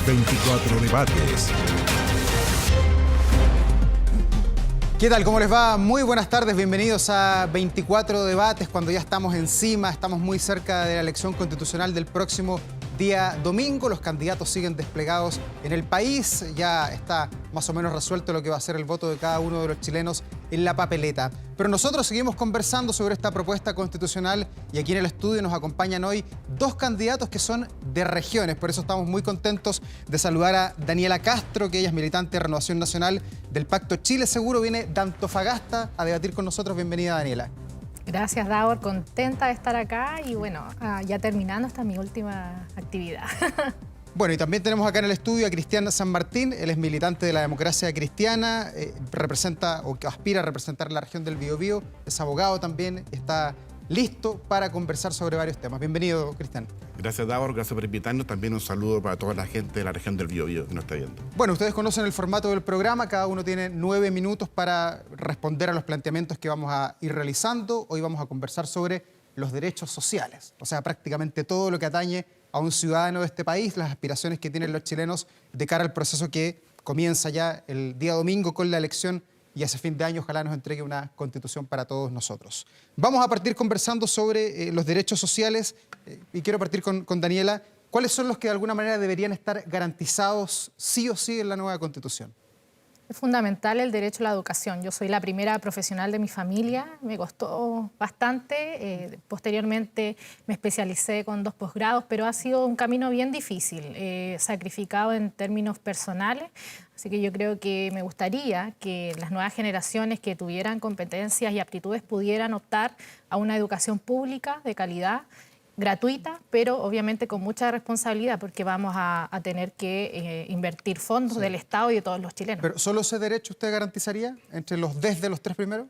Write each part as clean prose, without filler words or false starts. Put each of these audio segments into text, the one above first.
24 Debates. ¿Qué tal? ¿Cómo les va? Muy buenas tardes, bienvenidos a 24 Debates, cuando ya estamos encima, estamos muy cerca de la elección constitucional del próximo día domingo. Los candidatos siguen desplegados en el país, ya está más o menos resuelto lo que va a ser el voto de cada uno de los chilenos en la papeleta. Pero nosotros seguimos conversando sobre esta propuesta constitucional y aquí en el estudio nos acompañan hoy dos candidatos que son de regiones. Por eso estamos muy contentos de saludar a Daniela Castro, que ella es militante de Renovación Nacional del Pacto Chile Seguro, viene de Antofagasta a debatir con nosotros. Bienvenida, Daniela. Gracias, Davor. Contenta de estar acá y bueno, ya terminando esta mi última actividad. Bueno, y también tenemos acá en el estudio a Cristian San Martín. Él es militante de la democracia cristiana, representa o aspira a representar la región del Biobío, es abogado también, está listo para conversar sobre varios temas. Bienvenido, Cristian. Gracias, Davor, gracias por invitarnos. También un saludo para toda la gente de la región del Biobío que nos está viendo. Bueno, ustedes conocen el formato del programa, cada uno tiene 9 minutos para responder a los planteamientos que vamos a ir realizando. Hoy vamos a conversar sobre los derechos sociales, o sea, prácticamente todo lo que atañe a un ciudadano de este país, las aspiraciones que tienen los chilenos de cara al proceso que comienza ya el día domingo con la elección y hace fin de año ojalá nos entregue una constitución para todos nosotros. Vamos a partir conversando sobre los derechos sociales y quiero partir con Daniela. ¿Cuáles son los que de alguna manera deberían estar garantizados sí o sí en la nueva constitución? Es fundamental el derecho a la educación. Yo soy la primera profesional de mi familia, me costó bastante. Posteriormente me especialicé con 2 posgrados, pero ha sido un camino bien difícil, sacrificado en términos personales. Así que yo creo que me gustaría que las nuevas generaciones que tuvieran competencias y aptitudes pudieran optar a una educación pública de calidad, gratuita, pero obviamente con mucha responsabilidad porque vamos a tener que invertir fondos del Estado y de todos los chilenos. ¿Pero solo ese derecho usted garantizaría entre los desde los 3 primeros?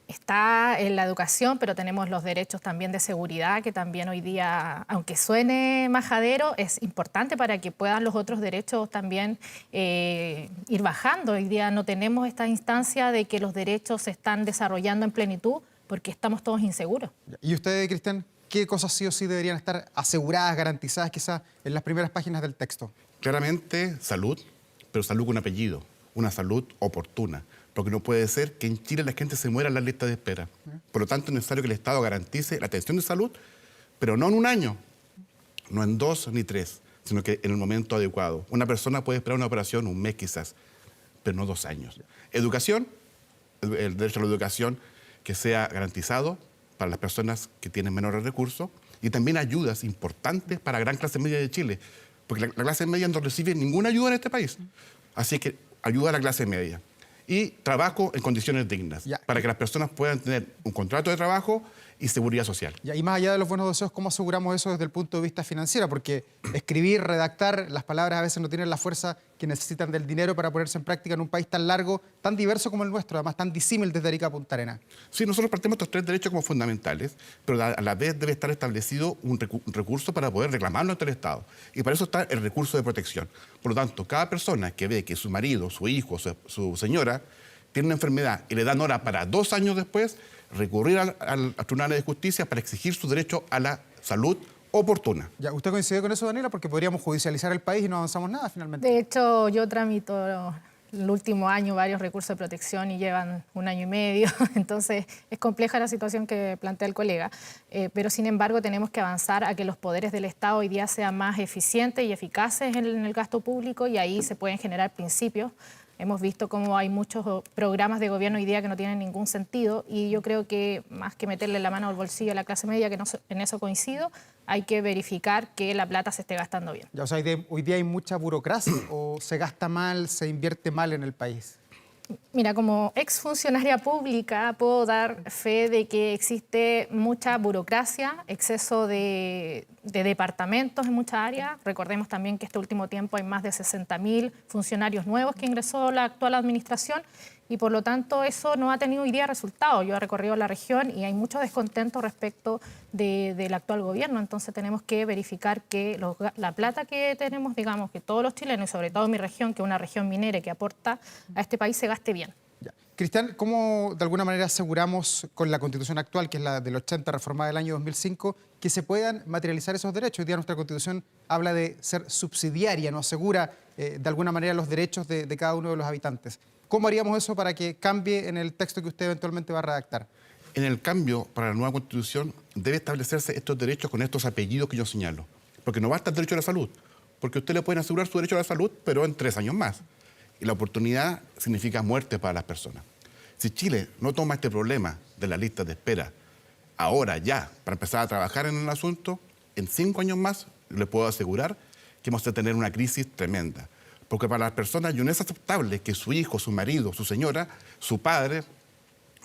Está en la educación, pero tenemos los derechos también de seguridad, que también hoy día, aunque suene majadero, es importante para que puedan los otros derechos también ir bajando. Hoy día no tenemos esta instancia de que los derechos se están desarrollando en plenitud porque estamos todos inseguros. ¿Y usted, Cristian, qué cosas sí o sí deberían estar aseguradas, garantizadas quizás en las primeras páginas del texto? Claramente salud, pero salud con apellido, una salud oportuna. Porque no puede ser que en Chile la gente se muera en la lista de espera. Por lo tanto, es necesario que el Estado garantice la atención de salud, pero no en un año, no en 2 ni 3, sino que en el momento adecuado. Una persona puede esperar una operación 1 mes quizás, pero no 2 años. Educación, el derecho a la educación que sea garantizado para las personas que tienen menores recursos y también ayudas importantes para la gran clase media de Chile, porque la clase media no recibe ninguna ayuda en este país. Así que ayuda a la clase media. Y trabajo en condiciones dignas, para que las personas puedan tener un contrato de trabajo y seguridad social. Y más allá de los buenos deseos, ¿cómo aseguramos eso desde el punto de vista financiero? Porque escribir, redactar, las palabras a veces no tienen la fuerza que necesitan del dinero para ponerse en práctica en un país tan largo, tan diverso como el nuestro, además tan disímil desde Arica a Punta Arenas. Sí, nosotros partimos estos 3 derechos como fundamentales, pero a la vez debe estar establecido un recurso para poder reclamarlo ante el Estado. Y para eso está el recurso de protección. Por lo tanto, cada persona que ve que su marido, su hijo, su señora tiene una enfermedad y le dan hora para 2 años después, recurrir al Tribunal de Justicia para exigir su derecho a la salud oportuna. Ya, ¿usted coincide con eso, Daniela? Porque podríamos judicializar el país y no avanzamos nada finalmente. De hecho, yo tramito el último año varios recursos de protección y llevan 1 año y medio, entonces es compleja la situación que plantea el colega, pero sin embargo tenemos que avanzar a que los poderes del Estado hoy día sean más eficientes y eficaces en el gasto público y ahí se pueden generar principios. Hemos visto cómo hay muchos programas de gobierno hoy día que no tienen ningún sentido y yo creo que más que meterle la mano al bolsillo a la clase media, que no, en eso coincido, hay que verificar que la plata se esté gastando bien. Ya, o sea, hoy día hay mucha burocracia o se gasta mal, se invierte mal en el país. Mira, como exfuncionaria pública puedo dar fe de que existe mucha burocracia, exceso de departamentos en muchas áreas. Recordemos también que este último tiempo hay más de 60.000 funcionarios nuevos que ingresó la actual administración y por lo tanto eso no ha tenido hoy día resultados. Yo he recorrido la región y hay mucho descontento respecto del actual gobierno, entonces tenemos que verificar que la plata que tenemos, digamos, que todos los chilenos y sobre todo mi región, que es una región minera que aporta a este país, se gaste bien. Ya. Cristian, ¿cómo de alguna manera aseguramos con la Constitución actual, que es la del 80, reformada del año 2005, que se puedan materializar esos derechos? Hoy día nuestra Constitución habla de ser subsidiaria, no asegura de alguna manera los derechos de cada uno de los habitantes. ¿Cómo haríamos eso para que cambie en el texto que usted eventualmente va a redactar? En el cambio, para la nueva Constitución, debe establecerse estos derechos con estos apellidos que yo señalo. Porque no basta el derecho a la salud, porque usted le pueden asegurar su derecho a la salud, pero en 3 años más. Y la oportunidad significa muerte para las personas. Si Chile no toma este problema de las listas de espera ahora, ya, para empezar a trabajar en el asunto, en 5 años más, le puedo asegurar que vamos a tener una crisis tremenda. Porque para las personas no es aceptable que su hijo, su marido, su señora, su padre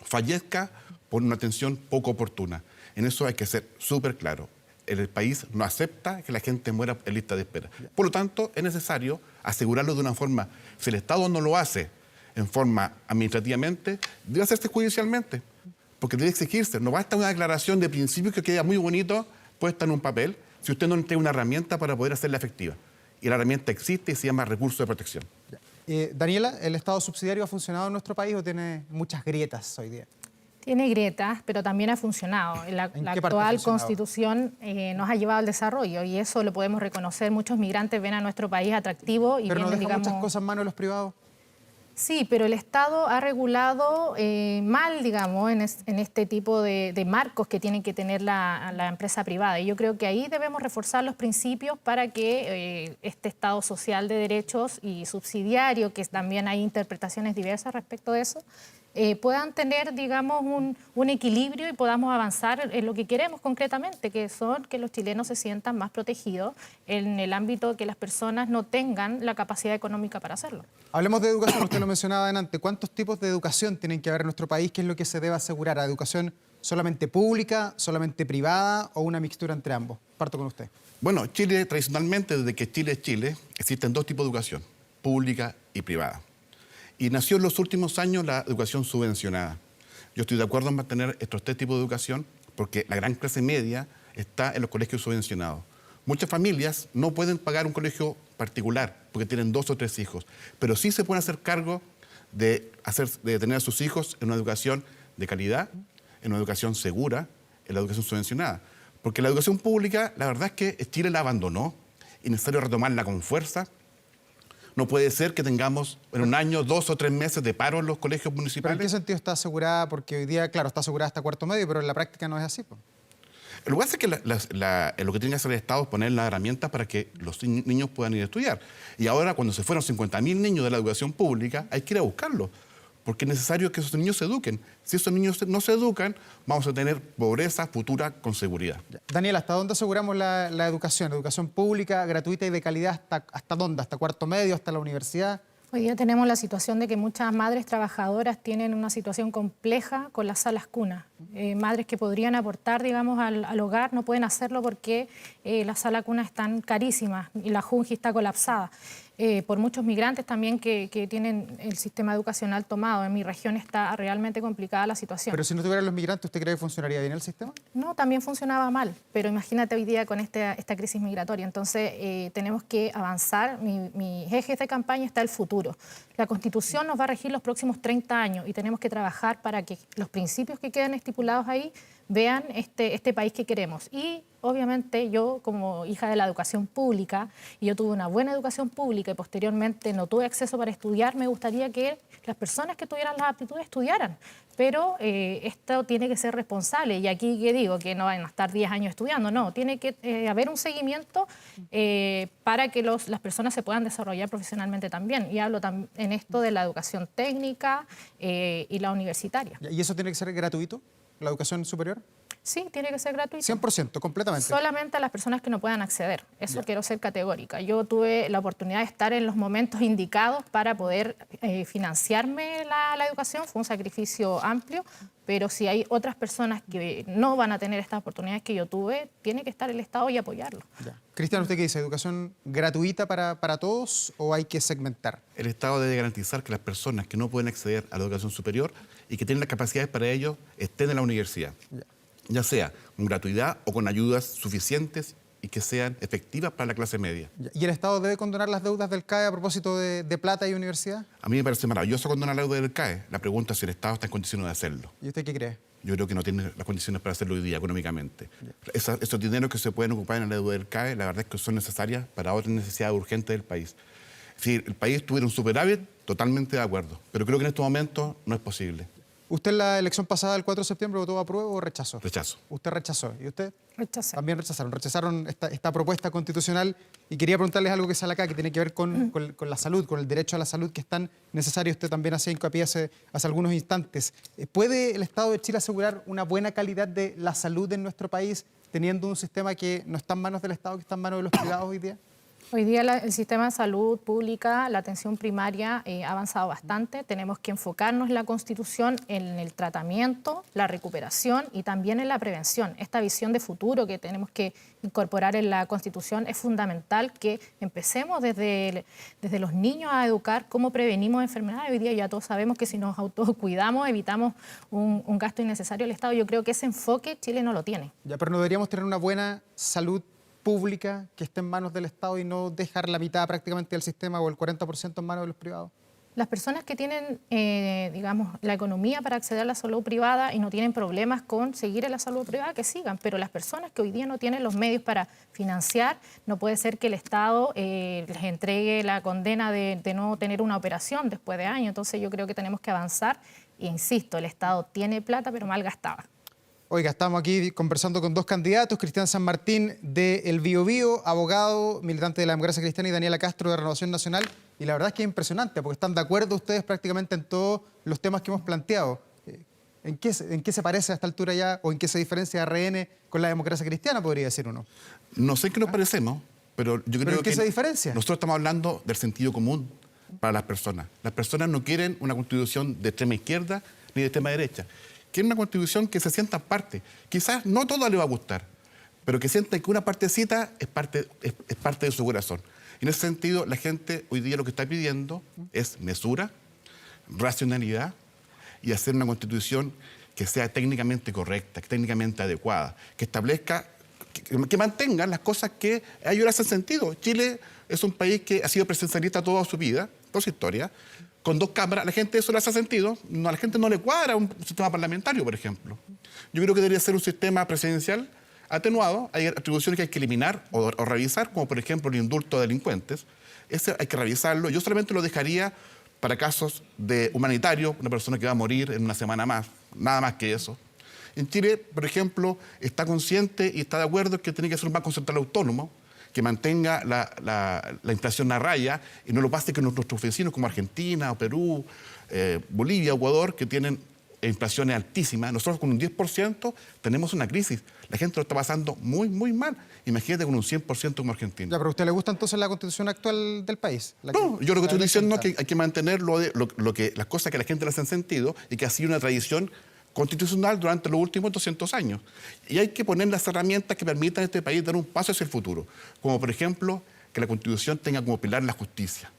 fallezca por una atención poco oportuna. En eso hay que ser súper claro. El país no acepta que la gente muera en lista de espera. Por lo tanto, es necesario asegurarlo de una forma. Si el Estado no lo hace en forma administrativamente, debe hacerse judicialmente, porque debe exigirse. No basta una declaración de principio que queda muy bonito puesta en un papel si usted no entrega una herramienta para poder hacerla efectiva. Y la herramienta existe y se llama recurso de protección. Daniela, ¿el Estado subsidiario ha funcionado en nuestro país o tiene muchas grietas hoy día? Tiene grietas, pero también ha funcionado. La actual Constitución nos ha llevado al desarrollo y eso lo podemos reconocer. Muchos migrantes ven a nuestro país atractivo y ¿Pero no vienen, deja digamos, muchas cosas en manos de los privados? Sí, pero el Estado ha regulado mal, digamos, en este tipo de marcos que tiene que tener la empresa privada. Y yo creo que ahí debemos reforzar los principios para que este Estado social de derechos y subsidiario, que también hay interpretaciones diversas respecto de eso, puedan tener, digamos, un equilibrio y podamos avanzar en lo que queremos concretamente, que son que los chilenos se sientan más protegidos en el ámbito que las personas no tengan la capacidad económica para hacerlo. Hablemos de educación, usted lo mencionaba adelante. ¿Cuántos tipos de educación tienen que haber en nuestro país? ¿Qué es lo que se debe asegurar? ¿La educación solamente pública, solamente privada o una mixtura entre ambos? Parto con usted. Bueno, Chile tradicionalmente, desde que Chile es Chile, existen 2 tipos de educación, pública y privada. Y nació en los últimos años la educación subvencionada. Yo estoy de acuerdo en mantener estos 3 tipos de educación porque la gran clase media está en los colegios subvencionados. Muchas familias no pueden pagar un colegio particular porque tienen 2 o 3 hijos, pero sí se pueden hacer cargo de tener a sus hijos en una educación de calidad, en una educación segura, en la educación subvencionada. Porque la educación pública, la verdad es que Chile la abandonó y es necesario retomarla con fuerza. No puede ser que tengamos en un año 2 o 3 meses de paro en los colegios municipales. ¿Pero en qué sentido está asegurada? Porque hoy día, claro, está asegurada hasta cuarto medio, pero en la práctica no es así, pues. Lo que pasa es que lo que tiene que hacer el Estado es poner las herramientas para que los niños puedan ir a estudiar. Y ahora, cuando se fueron 50.000 niños de la educación pública, hay que ir a buscarlos, porque es necesario que esos niños se eduquen. Si esos niños no se educan, vamos a tener pobreza futura con seguridad. Daniel, ¿hasta dónde aseguramos la educación? ¿La educación pública, gratuita y de calidad? ¿Hasta dónde? ¿Hasta cuarto medio? ¿Hasta la universidad? Hoy día tenemos la situación de que muchas madres trabajadoras tienen una situación compleja con las salas cunas. Madres que podrían aportar, digamos, al hogar no pueden hacerlo porque las salas cunas están carísimas y la Junji está colapsada. Por muchos migrantes también que tienen el sistema educacional tomado. En mi región está realmente complicada la situación. Pero si no tuvieran los migrantes, ¿usted cree que funcionaría bien el sistema? No, también funcionaba mal, pero imagínate hoy día con esta crisis migratoria. Entonces tenemos que avanzar. Mi eje de campaña está el futuro. La Constitución nos va a regir los próximos 30 años y tenemos que trabajar para que los principios que queden estipulados ahí vean este país que queremos. Y obviamente yo, como hija de la educación pública, y yo tuve una buena educación pública y posteriormente no tuve acceso para estudiar, me gustaría que las personas que tuvieran las aptitudes estudiaran. Pero esto tiene que ser responsable. Y aquí, ¿qué digo? Que no van a estar 10 años estudiando. No, tiene que haber un seguimiento para que las personas se puedan desarrollar profesionalmente también. Y hablo en esto de la educación técnica y la universitaria. ¿Y eso tiene que ser gratuito? ¿La educación superior? Sí, tiene que ser gratuito. 100%, completamente. Solamente a las personas que no puedan acceder. Eso quiero ser categórica. Yo tuve la oportunidad de estar en los momentos indicados para poder financiarme la educación. Fue un sacrificio amplio, pero si hay otras personas que no van a tener estas oportunidades que yo tuve, tiene que estar el Estado y apoyarlo. Cristian, ¿usted qué dice? ¿Educación gratuita para todos o hay que segmentar? El Estado debe garantizar que las personas que no pueden acceder a la educación superior y que tienen las capacidades para ello estén en la universidad. Ya sea con gratuidad o con ayudas suficientes y que sean efectivas para la clase media. ¿Y el Estado debe condonar las deudas del CAE a propósito de plata y universidad? A mí me parece maravilloso condonar la deuda del CAE. La pregunta es si el Estado está en condiciones de hacerlo. ¿Y usted qué cree? Yo creo que no tiene las condiciones para hacerlo hoy día económicamente. Esos dineros que se pueden ocupar en la deuda del CAE, la verdad es que son necesarias para otras necesidades urgentes del país. Si el país tuviera un superávit, totalmente de acuerdo. Pero creo que en estos momentos no es posible. ¿Usted en la elección pasada del 4 de septiembre votó apruebo o rechazó? Rechazo. Usted rechazó. ¿Y usted? Rechazar. También rechazaron. Rechazaron esta propuesta constitucional. Y quería preguntarles algo que sale acá, que tiene que ver con la salud, con el derecho a la salud, que es tan necesario. Usted también hacía hincapié hace algunos instantes. ¿Puede el Estado de Chile asegurar una buena calidad de la salud en nuestro país, teniendo un sistema que no está en manos del Estado, que está en manos de los privados hoy día? Hoy día el sistema de salud pública, la atención primaria ha avanzado bastante. Tenemos que enfocarnos en la Constitución, en el tratamiento, la recuperación y también en la prevención. Esta visión de futuro que tenemos que incorporar en la Constitución es fundamental, que empecemos desde los niños a educar cómo prevenimos enfermedades. Hoy día ya todos sabemos que si nos autocuidamos evitamos un gasto innecesario del Estado. Yo creo que ese enfoque Chile no lo tiene. Ya, pero no deberíamos tener una buena salud pública que esté en manos del Estado y no dejar la mitad prácticamente del sistema o el 40% en manos de los privados. Las personas que tienen, digamos, la economía para acceder a la salud privada y no tienen problemas con seguir en la salud privada, que sigan. Pero las personas que hoy día no tienen los medios para financiar, no puede ser que el Estado les entregue la condena de no tener una operación después de años. Entonces yo creo que tenemos que avanzar. E insisto, el Estado tiene plata, pero mal gastada. Oiga, estamos aquí conversando con dos candidatos, Cristian San Martín de El Biobío, abogado, militante de la Democracia Cristiana, y Daniela Castro de Renovación Nacional. Y la verdad es que es impresionante, porque están de acuerdo ustedes prácticamente en todos los temas que hemos planteado. ¿En qué se parece a esta altura ya, o en qué se diferencia RN con la Democracia Cristiana, podría decir uno? No sé en qué nos parecemos, pero yo creo ¿Pero en qué que se diferencia? nosotros estamos hablando del sentido común para las personas. Las personas no quieren una constitución de extrema izquierda ni de extrema derecha. Quieren una constitución que se sienta parte. Quizás no todo le va a gustar, pero que sienta que una partecita es parte de su corazón. Y en ese sentido, la gente hoy día lo que está pidiendo es mesura, racionalidad y hacer una constitución que sea técnicamente correcta, técnicamente adecuada, que establezca, que mantenga las cosas que a ellos les hacen sentido. Chile es un país que ha sido presidencialista toda su vida, toda su historia, con dos cámaras. La gente eso le hace sentido. No, a la gente no le cuadra un sistema parlamentario, por ejemplo. Yo creo que debería ser un sistema presidencial atenuado. Hay atribuciones que hay que eliminar o revisar, como por ejemplo el indulto de delincuentes. Ese hay que revisarlo. Yo solamente lo dejaría para casos de humanitarios, una persona que va a morir en una semana más, nada más que eso. En Chile, por ejemplo, está consciente y está de acuerdo que tiene que ser un banco central autónomo, que mantenga la inflación a raya y no lo pase que nuestros vecinos como Argentina, o Perú, Bolivia, Ecuador, que tienen inflaciones altísimas. Nosotros con un 10% tenemos una crisis. La gente lo está pasando muy, muy mal. Imagínate con un 100% como Argentina. Ya, pero ¿a usted le gusta entonces la constitución actual del país? No, yo lo que estoy diciendo es que hay que mantener las cosas que a la gente le hacen sentido y que ha sido una tradición constitucional durante los últimos 200 años. Y hay que poner las herramientas que permitan a este país dar un paso hacia el futuro. Como, por ejemplo, que la Constitución tenga como pilar la justicia.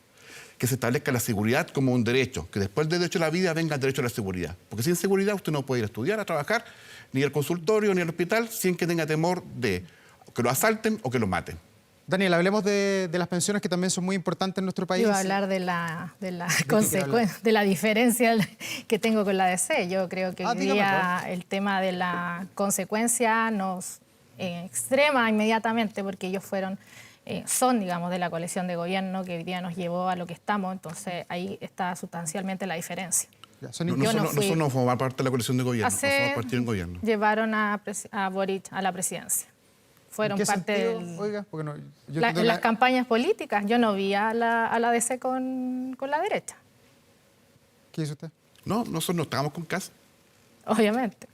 Que se establezca la seguridad como un derecho. Que después del derecho a la vida venga el derecho a la seguridad. Porque sin seguridad usted no puede ir a estudiar, a trabajar, ni al consultorio, ni al hospital, sin que tenga temor de que lo asalten o que lo maten. Daniel, hablemos de las pensiones, que también son muy importantes en nuestro país. Yo iba a hablar de la diferencia que tengo con la DC. Yo creo que hoy día el tema de la consecuencia nos extrema inmediatamente, porque ellos son, digamos, de la coalición de gobierno que hoy día nos llevó a lo que estamos. Entonces, ahí está sustancialmente la diferencia. Nosotros no formamos parte de la coalición de gobierno, no somos partido en gobierno. Llevaron a Boric a la presidencia. Fueron parte del... Oiga, porque no, en las campañas políticas. Yo no vi a la DC con la derecha. ¿Qué dice usted? No, nosotros no estábamos con Kast. Obviamente.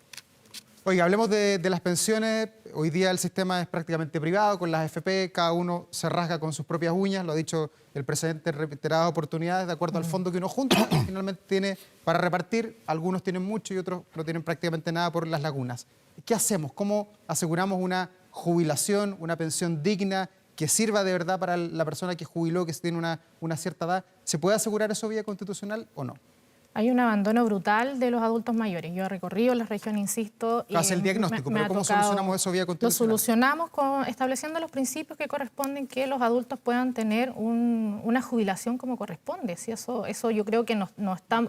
Oiga, hablemos de las pensiones. Hoy día el sistema es prácticamente privado, con las AFP, cada uno se rasga con sus propias uñas, lo ha dicho el presidente en reiteradas oportunidades, de acuerdo al fondo que uno junta y finalmente tiene para repartir. Algunos tienen mucho y otros no tienen prácticamente nada por las lagunas. ¿Qué hacemos? ¿Cómo aseguramos una jubilación, una pensión digna, que sirva de verdad para la persona que jubiló, que tiene una cierta edad? ¿Se puede asegurar eso vía constitucional o no? Hay un abandono brutal de los adultos mayores. Yo he recorrido la región, insisto. Hace el diagnóstico, pero ¿cómo solucionamos eso vía constitucional? Lo solucionamos estableciendo los principios que corresponden que los adultos puedan tener una jubilación como corresponde. ¿Sí? Eso yo creo que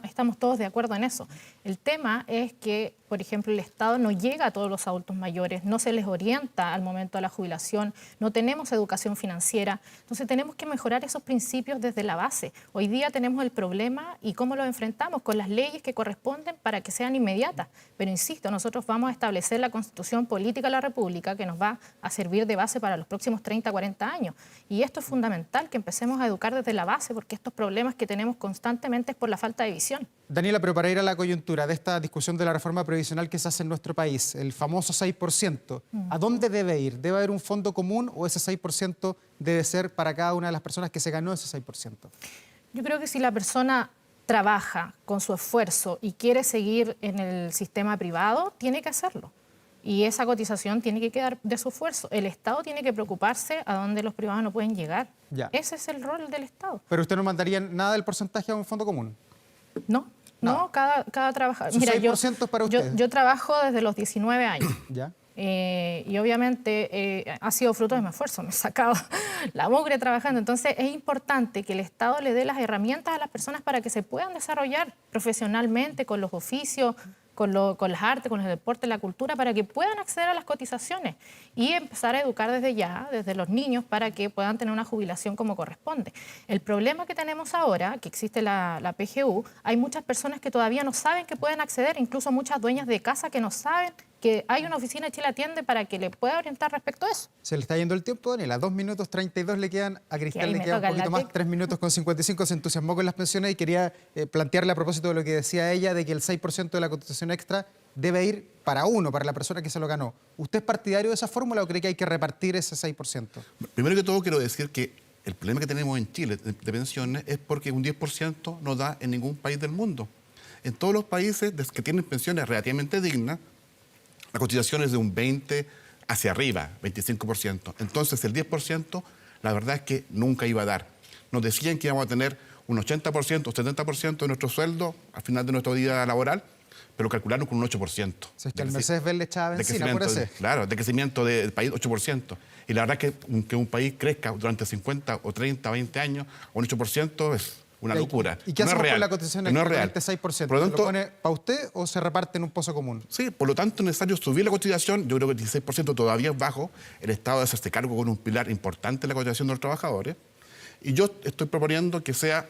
estamos todos de acuerdo en eso. El tema es que, por ejemplo, el Estado no llega a todos los adultos mayores, no se les orienta al momento de la jubilación, no tenemos educación financiera. Entonces tenemos que mejorar esos principios desde la base. Hoy día tenemos el problema y cómo lo enfrentamos con las leyes que corresponden para que sean inmediatas. Pero insisto, nosotros vamos a establecer la Constitución Política de la República que nos va a servir de base para los próximos 30, 40 años. Y esto es fundamental, que empecemos a educar desde la base, porque estos problemas que tenemos constantemente es por la falta de visión. Daniela, pero para ir a la coyuntura de esta discusión de la reforma previsional que se hace en nuestro país, el famoso 6%, ¿a dónde debe ir? ¿Debe haber un fondo común o ese 6% debe ser para cada una de las personas que se ganó ese 6%? Yo creo que si la persona trabaja con su esfuerzo y quiere seguir en el sistema privado, tiene que hacerlo. Y esa cotización tiene que quedar de su esfuerzo. El Estado tiene que preocuparse a dónde los privados no pueden llegar. Ya. Ese es el rol del Estado. ¿Pero usted no mandaría nada del porcentaje a un fondo común? No, cada trabajador. Mira, 6% para usted. Yo trabajo desde los 19 años. ¿Ya? Y obviamente ha sido fruto de mi esfuerzo, me he sacado la mugre trabajando. Entonces es importante que el Estado le dé las herramientas a las personas para que se puedan desarrollar profesionalmente con los oficios, con las artes, con el deporte, la cultura, para que puedan acceder a las cotizaciones y empezar a educar desde ya, desde los niños, para que puedan tener una jubilación como corresponde. El problema que tenemos ahora, que existe la PGU, hay muchas personas que todavía no saben que pueden acceder, incluso muchas dueñas de casa que no saben que hay una oficina de Chile Atiende para que le pueda orientar respecto a eso. Se le está yendo el tiempo, Daniela. 2 minutos 32 le quedan. A Cristal le queda un poquito más, 3 minutos con 55. Se entusiasmó con las pensiones y quería plantearle a propósito de lo que decía ella, de que el 6% de la cotización extra debe ir para la persona que se lo ganó. ¿Usted es partidario de esa fórmula o cree que hay que repartir ese 6%? Primero que todo quiero decir que el problema que tenemos en Chile de pensiones es porque un 10% no da en ningún país del mundo. En todos los países que tienen pensiones relativamente dignas, la cotización es de un 20 hacia arriba, 25%. Entonces, el 10%, la verdad es que nunca iba a dar. Nos decían que íbamos a tener un 80% o 70% de nuestro sueldo al final de nuestra vida laboral, pero calcularon con un 8%. Si es que el Mercedes-Benz le echaba benzina, acuérdese. Claro, de crecimiento del país, 8%. Y la verdad es que un país crezca durante 50 o 30, 20 años, un 8% es una locura. ¿Y qué hacemos con la cotización no es real. Este 6%? Por lo tanto, ¿lo pone para usted o se reparte en un pozo común? Sí, por lo tanto es necesario subir la cotización. Yo creo que el 16% todavía es bajo. El Estado debe hacerse cargo con un pilar importante en la cotización de los trabajadores. Y yo estoy proponiendo que sea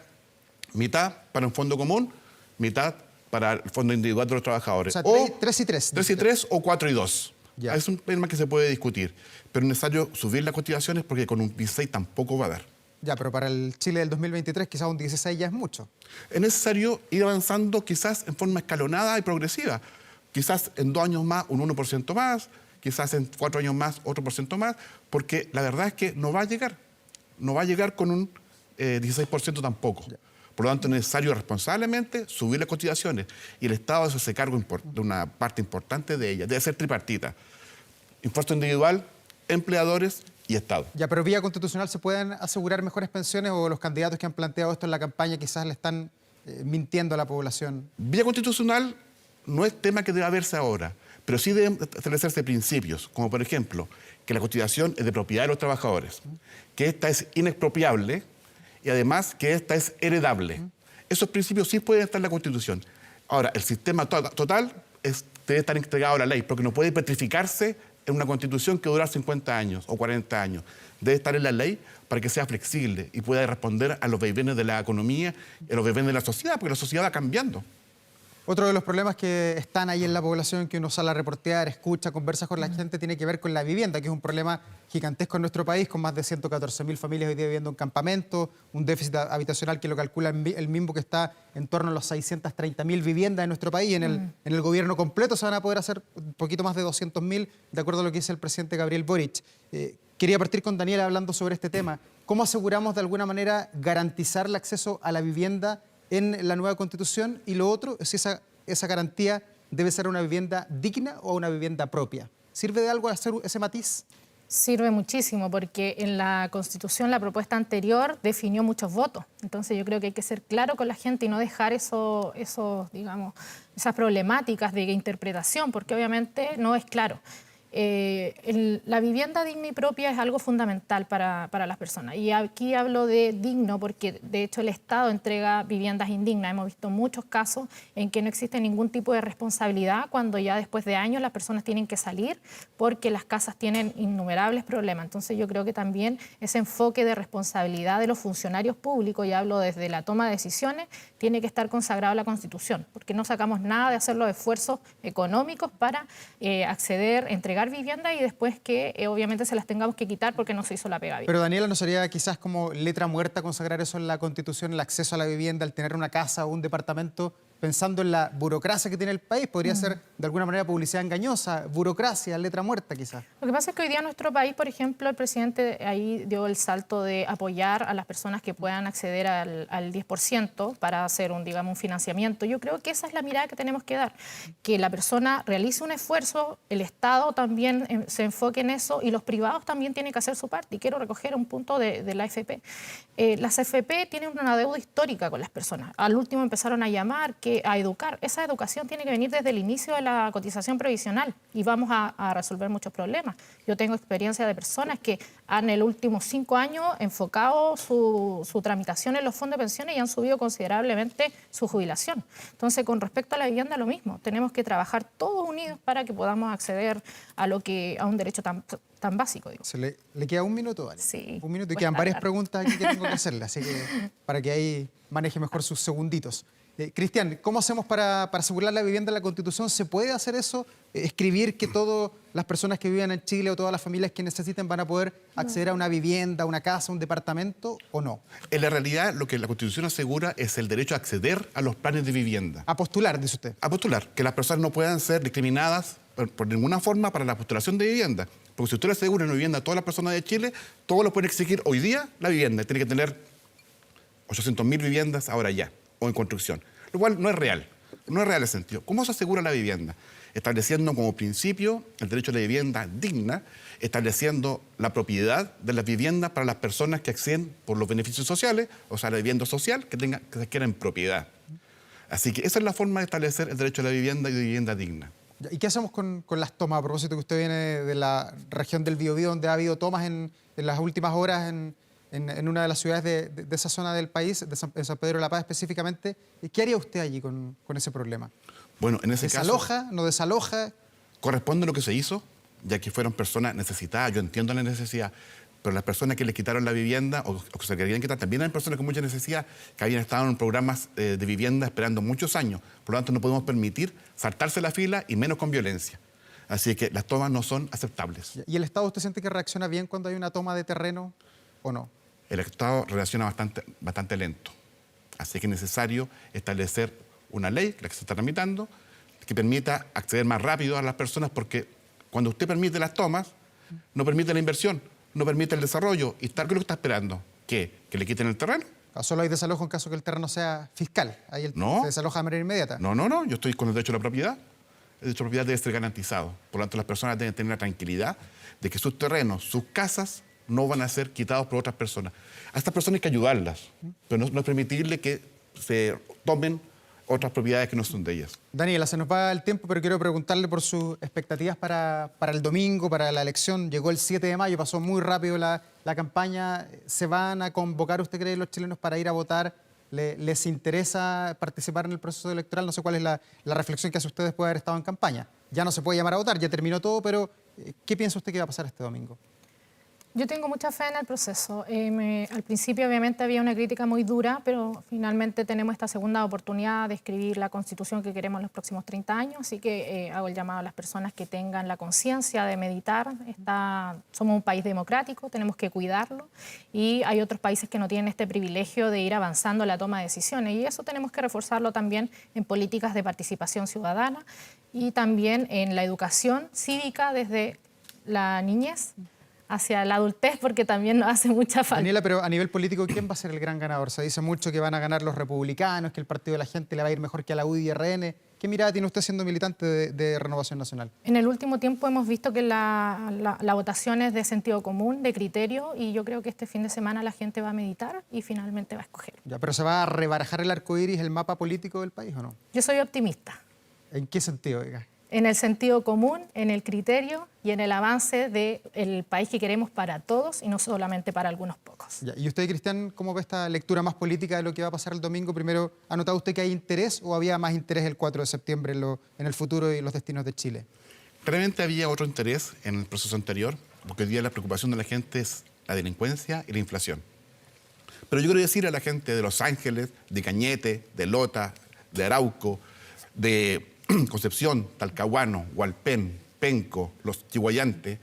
mitad para un fondo común, mitad para el fondo individual de los trabajadores. O sea, 3 y 3. 3 y 3 o 4 y 2. Ya. Es un tema que se puede discutir. Pero es necesario subir las cotizaciones porque con un 16 tampoco va a dar. Ya, pero para el Chile del 2023 quizás un 16 ya es mucho. Es necesario ir avanzando quizás en forma escalonada y progresiva. Quizás en 2 años más un 1% más, quizás en 4 años más otro por ciento más, porque la verdad es que no va a llegar. No va a llegar con un 16% tampoco. Ya. Por lo tanto, es necesario responsablemente subir las cotizaciones y el Estado debe hacerse cargo de una parte importante de ellas. Debe ser tripartita. Impuesto individual, empleadores y Estado. Ya, pero vía constitucional ¿se pueden asegurar mejores pensiones o los candidatos que han planteado esto en la campaña quizás le están mintiendo a la población? Vía constitucional no es tema que deba verse ahora, pero sí deben establecerse principios, como por ejemplo, que la cotización es de propiedad de los trabajadores, que esta es inexpropiable y además que esta es heredable. Esos principios sí pueden estar en la Constitución. Ahora, el sistema total debe estar entregado a la ley, porque no puede petrificarse en una Constitución que dura 50 años o 40 años. Debe estar en la ley para que sea flexible y pueda responder a los vaivenes de la economía y a los vaivenes de la sociedad, porque la sociedad va cambiando. Otro de los problemas que están ahí en la población, que uno sale a reportear, escucha, conversa con la gente, tiene que ver con la vivienda, que es un problema gigantesco en nuestro país, con más de 114.000 familias hoy día viviendo en campamento, un déficit habitacional que lo calcula el MIMBU, que está en torno a los 630.000 viviendas en nuestro país. En el gobierno completo se van a poder hacer un poquito más de 200.000, de acuerdo a lo que dice el presidente Gabriel Boric. Quería partir con Daniela hablando sobre este tema. ¿Cómo aseguramos de alguna manera garantizar el acceso a la vivienda en la nueva Constitución? Y lo otro, si esa garantía debe ser una vivienda digna o una vivienda propia. ¿Sirve de algo hacer ese matiz? Sirve muchísimo porque en la Constitución la propuesta anterior definió muchos votos. Entonces yo creo que hay que ser claro con la gente y no dejar digamos, esas problemáticas de interpretación, porque obviamente no es claro. La vivienda digna y propia es algo fundamental para las personas. Y aquí hablo de digno porque, de hecho, el Estado entrega viviendas indignas. Hemos visto muchos casos en que no existe ningún tipo de responsabilidad cuando ya después de años las personas tienen que salir porque las casas tienen innumerables problemas. Entonces yo creo que también ese enfoque de responsabilidad de los funcionarios públicos, y hablo desde la toma de decisiones, tiene que estar consagrado en la Constitución, porque no sacamos nada de hacer los esfuerzos económicos para acceder, entregar vivienda y después que obviamente se las tengamos que quitar porque no se hizo la pega bien. Pero Daniela, ¿no sería quizás como letra muerta consagrar eso en la Constitución, el acceso a la vivienda, al tener una casa o un departamento, pensando en la burocracia que tiene el país? Podría ser de alguna manera publicidad engañosa, burocracia, letra muerta quizás. Lo que pasa es que hoy día en nuestro país, por ejemplo, el presidente ahí dio el salto de apoyar a las personas que puedan acceder al 10% para hacer digamos, un financiamiento. Yo creo que esa es la mirada que tenemos que dar, que la persona realice un esfuerzo, el Estado también se enfoque en eso y los privados también tienen que hacer su parte. Y quiero recoger un punto de la AFP. Las AFP tienen una deuda histórica con las personas. Al último empezaron a llamar a educar. Esa educación tiene que venir desde el inicio de la cotización previsional y vamos a resolver muchos problemas. Yo tengo experiencia de personas que han en los últimos 5 años enfocado su tramitación en los fondos de pensiones y han subido considerablemente su jubilación. Entonces, con respecto a la vivienda, lo mismo. Tenemos que trabajar todos unidos para que podamos acceder a un derecho tan básico. Digo. Le queda un minuto, ¿vale? Sí. Un minuto y quedan varias preguntas aquí que tengo que hacerle, así que para que ahí maneje mejor sus segunditos. Cristian, ¿cómo hacemos para asegurar la vivienda en la Constitución? ¿Se puede hacer eso? ¿Escribir que todas las personas que viven en Chile o todas las familias que necesiten van a poder acceder a una vivienda, una casa, un departamento o no? En la realidad, lo que la Constitución asegura es el derecho a acceder a los planes de vivienda. A postular, dice usted. A postular, que las personas no puedan ser discriminadas por ninguna forma para la postulación de vivienda. Porque si usted le asegura una vivienda a todas las personas de Chile, todos lo pueden exigir hoy día la vivienda. Tiene que tener 800.000 viviendas ahora ya, o en construcción. Lo cual no es real. No es real el sentido. ¿Cómo se asegura la vivienda? Estableciendo como principio el derecho a la vivienda digna, estableciendo la propiedad de las viviendas para las personas que acceden por los beneficios sociales, o sea, la vivienda social, que se adquiera en propiedad. Así que esa es la forma de establecer el derecho a la vivienda y de vivienda digna. ¿Y qué hacemos con las tomas? A propósito que usted viene de la región del Biobío, donde ha habido tomas en las últimas horas en una de las ciudades de esa zona del país, de San Pedro de la Paz específicamente. ¿Qué haría usted allí con ese problema? Bueno, en ese ¿Desaloja? ¿No desaloja? Corresponde lo que se hizo, ya que fueron personas necesitadas. Yo entiendo la necesidad, pero las personas que les quitaron la vivienda o que se querían quitar también eran personas con mucha necesidad que habían estado en programas de vivienda esperando muchos años. Por lo tanto, no podemos permitir saltarse la fila y menos con violencia. Así que las tomas no son aceptables. ¿Y el Estado usted siente que reacciona bien cuando hay una toma de terreno o no? El Estado reacciona bastante lento. Así que es necesario establecer una ley, la que se está tramitando, que permita acceder más rápido a las personas, porque cuando usted permite las tomas, no permite la inversión, no permite el desarrollo. ¿Y tal que lo que está esperando? ¿Qué? ¿Que le quiten el terreno? ¿Solo hay desalojo en caso que el terreno sea fiscal? Ahí se desaloja de manera inmediata. No. Yo estoy con el derecho a la propiedad. El derecho a la propiedad debe ser garantizado. Por lo tanto, las personas deben tener la tranquilidad de que sus terrenos, sus casas, no van a ser quitados por otras personas. A estas personas hay que ayudarlas, pero no es permitirle que se tomen otras propiedades que no son de ellas. Daniela, se nos va el tiempo, pero quiero preguntarle por sus expectativas para el domingo, para la elección. Llegó el 7 de mayo, pasó muy rápido la campaña. ¿Se van a convocar, usted cree, los chilenos para ir a votar? ¿Les interesa participar en el proceso electoral? No sé cuál es la reflexión que hace usted después de haber estado en campaña. Ya no se puede llamar a votar, ya terminó todo, pero ¿qué piensa usted que va a pasar este domingo? Yo tengo mucha fe en el proceso. Al principio obviamente había una crítica muy dura, pero finalmente tenemos esta segunda oportunidad de escribir la Constitución que queremos en los próximos 30 años, así que hago el llamado a las personas que tengan la conciencia de meditar. Somos un país democrático, tenemos que cuidarlo y hay otros países que no tienen este privilegio de ir avanzando en la toma de decisiones y eso tenemos que reforzarlo también en políticas de participación ciudadana y también en la educación cívica desde la niñez hacia la adultez, porque también nos hace mucha falta. Daniela, pero a nivel político, ¿quién va a ser el gran ganador? Se dice mucho que van a ganar los republicanos, que el Partido de la Gente le va a ir mejor que a la UDI y RN. ¿Qué mirada tiene usted siendo militante de Renovación Nacional? En el último tiempo hemos visto que la votación es de sentido común, de criterio, y yo creo que este fin de semana la gente va a meditar y finalmente va a escoger. Ya, ¿pero se va a rebarajar el arco iris, el mapa político del país o no? Yo soy optimista. ¿En qué sentido, oiga? En el sentido común, en el criterio y en el avance del país que queremos para todos y no solamente para algunos pocos. Ya, ¿y usted, Cristian, cómo ve esta lectura más política de lo que va a pasar el domingo? Primero, ¿ha notado usted que hay interés o había más interés el 4 de septiembre en el futuro y los destinos de Chile? Realmente había otro interés en el proceso anterior, porque hoy día la preocupación de la gente es la delincuencia y la inflación. Pero yo quiero decir a la gente de Los Ángeles, de Cañete, de Lota, de Arauco, de Concepción, Talcahuano, Hualpén, Penco, Los Chihuayantes,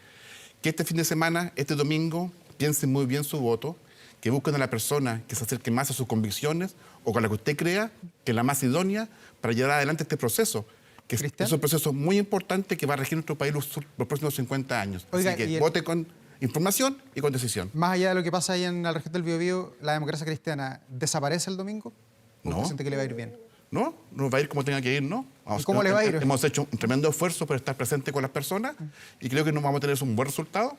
que este fin de semana, este domingo, piensen muy bien su voto, que busquen a la persona que se acerque más a sus convicciones o con la que usted crea que es la más idónea para llevar adelante este proceso, que es un proceso muy importante que va a regir nuestro país los próximos 50 años. Oiga, así que vote con información y con decisión. Más allá de lo que pasa ahí en la región del Biobío, ¿la democracia cristiana desaparece el domingo? ¿O usted siente que le va a ir bien? No, no va a ir como tenga que ir, ¿no? ¿Y cómo le va a ir? Hemos hecho un tremendo esfuerzo por estar presente con las personas y creo que nos vamos a tener un buen resultado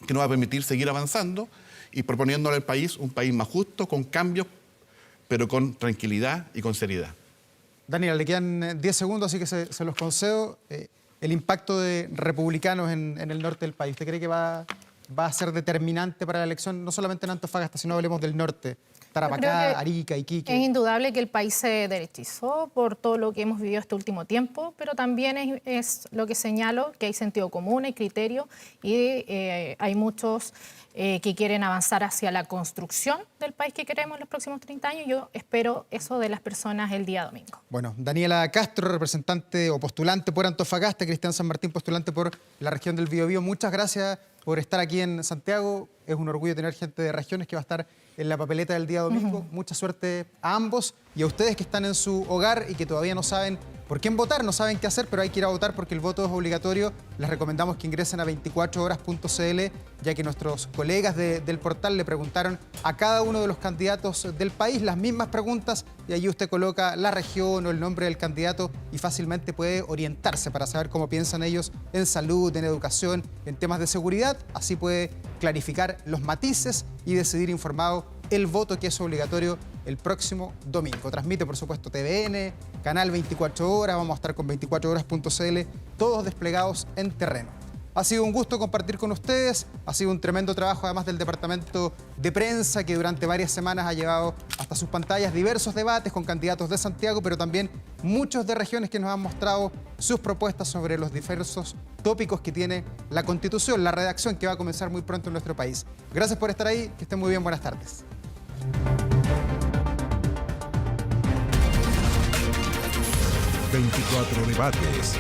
que nos va a permitir seguir avanzando y proponiéndole al país un país más justo, con cambios, pero con tranquilidad y con seriedad. Daniela, le quedan 10 segundos, así que se los concedo. El impacto de republicanos en el norte del país, ¿usted cree que va a ser determinante para la elección, no solamente en Antofagasta, sino hablemos del norte? Tarapacá, Arica, Iquique. Es indudable que el país se derechizó por todo lo que hemos vivido este último tiempo, pero también es lo que señalo, que hay sentido común, hay criterio y hay muchos que quieren avanzar hacia la construcción del país que queremos en los próximos 30 años. Yo espero eso de las personas el día domingo. Bueno, Daniela Castro, representante o postulante por Antofagasta, Cristian San Martín, postulante por la región del Biobío. Muchas gracias por estar aquí en Santiago. Es un orgullo tener gente de regiones que va a estar en la papeleta del día domingo. Mucha suerte a ambos y a ustedes que están en su hogar y que todavía no saben por quién votar, no saben qué hacer, pero hay que ir a votar porque el voto es obligatorio. Les recomendamos que ingresen a 24horas.cl, ya que nuestros colegas del portal le preguntaron a cada uno de los candidatos del país las mismas preguntas y allí usted coloca la región o el nombre del candidato y fácilmente puede orientarse para saber cómo piensan ellos en salud, en educación, en temas de seguridad. Así puede clarificar los matices y decidir informado el voto que es obligatorio el próximo domingo. Transmite, por supuesto, TVN, Canal 24 Horas, vamos a estar con 24horas.cl, todos desplegados en terreno. Ha sido un gusto compartir con ustedes, ha sido un tremendo trabajo además del departamento de prensa que durante varias semanas ha llevado hasta sus pantallas diversos debates con candidatos de Santiago, pero también muchos de regiones que nos han mostrado sus propuestas sobre los diversos tópicos que tiene la Constitución, la redacción que va a comenzar muy pronto en nuestro país. Gracias por estar ahí, que estén muy bien, buenas tardes. 24 debates.